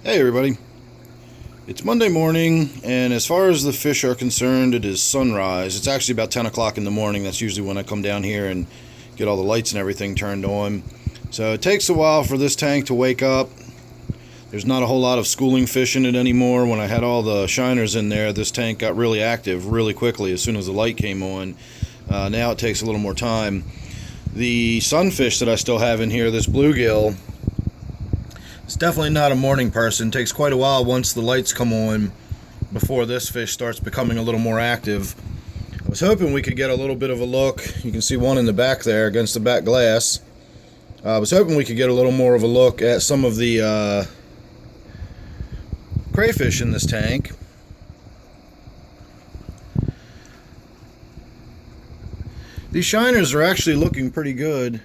Hey everybody, it's Monday morning, and as far as the fish are concerned, it is sunrise. It's actually about 10 o'clock in the morning. That's usually when I come down here and get all the lights and everything turned on. So it takes a while for this tank to wake up. There's not a whole lot of schooling fish in it anymore. When I had all the shiners in there, this tank got really active really quickly as soon as the light came on. Now it takes a little more time. The sunfish that I still have in here, this bluegill, it's definitely not a morning person. It takes quite a while once the lights come on before this fish starts becoming a little more active. I was hoping we could get a little bit of a look. You can see one in the back there against the back glass. I was hoping we could get a little more of a look at some of the crayfish in this tank. These shiners are actually looking pretty good.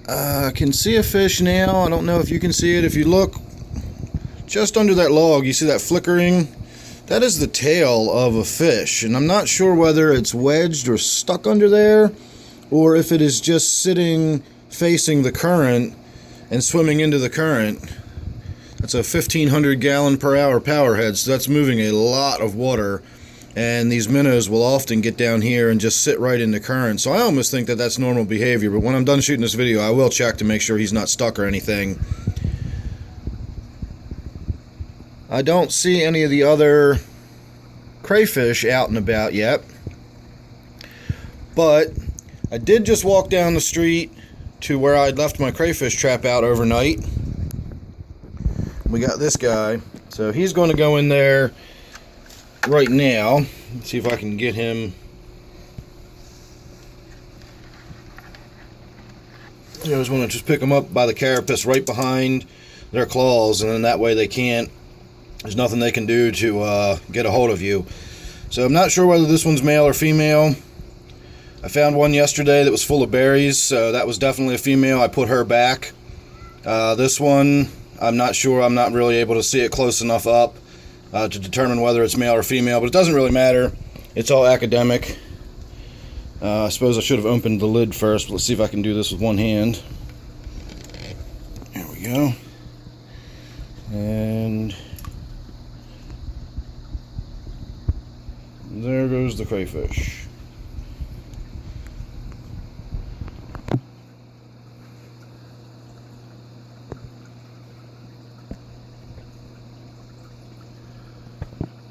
I can see a fish now. I don't know if you can see it. If you look just under that log, you see that flickering? That is the tail of a fish, and I'm not sure whether it's wedged or stuck under there, or if it is just sitting facing the current and swimming into the current. That's a 1,500 gallon per hour power head, so that's moving a lot of water. And these minnows will often get down here and just sit right in the current. So I almost think that that's normal behavior, but when I'm done shooting this video, I will check to make sure he's not stuck or anything. I don't see any of the other crayfish out and about yet, but I did just walk down the street to where I'd left my crayfish trap out overnight. We got this guy, so he's going to go in there right now. Let's see if I can get him. I just want to just pick them up by the carapace right behind their claws, and then that way there's nothing they can do to get a hold of you. So I'm not sure whether this one's male or female. I found one yesterday that was full of berries, so that was definitely a female. I put her back. This one, I'm not sure. I'm not really able to see it close enough up to determine whether it's male or female, but it doesn't really matter. It's all academic. I suppose I should have opened the lid first, but let's see if I can do this with one hand. There we go. And there goes the crayfish.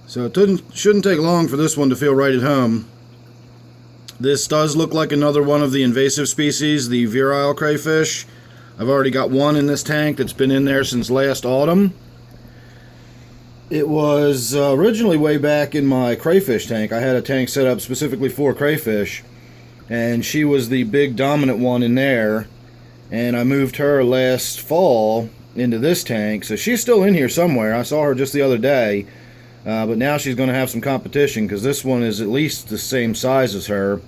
So it shouldn't take long for this one to feel right at home. This does look like another one of the invasive species, the virile crayfish. I've already got one in this tank that's been in there since last autumn. It was originally way back in my crayfish tank. I had a tank set up specifically for crayfish, and she was the big dominant one in there, and I moved her last fall into this tank, so she's still in here somewhere. I saw her just the other day. But now she's going to have some competition because this one is at least the same size as her.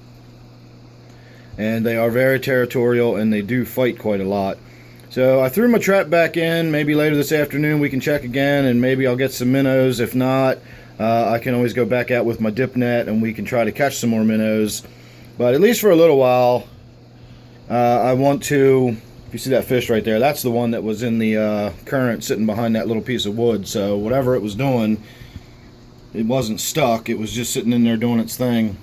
And they are very territorial and they do fight quite a lot. So I threw my trap back in. Maybe later this afternoon we can check again and maybe I'll get some minnows. If not, I can always go back out with my dip net and we can try to catch some more minnows. But at least for a little while, I want to... If you see that fish right there, that's the one that was in the current sitting behind that little piece of wood. So whatever it was doing, it wasn't stuck, it was just sitting in there doing its thing.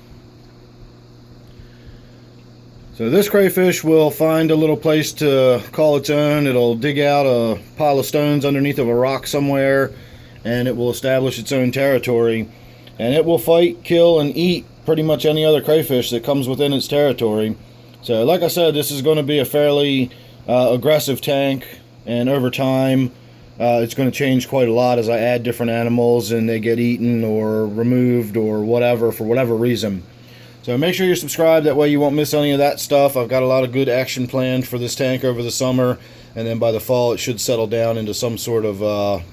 So this crayfish will find a little place to call its own. It'll dig out a pile of stones underneath of a rock somewhere, and it will establish its own territory. And it will fight, kill, and eat pretty much any other crayfish that comes within its territory. So like I said, this is going to be a fairly aggressive tank, and over time it's going to change quite a lot as I add different animals and they get eaten or removed or whatever for whatever reason. So make sure you're subscribed, that way you won't miss any of that stuff. I've got a lot of good action planned for this tank over the summer, and then by the fall it should settle down into some sort of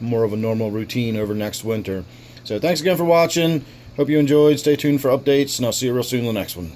more of a normal routine over next winter. So thanks again for watching. Hope you enjoyed. Stay tuned for updates, and I'll see you real soon in the next one.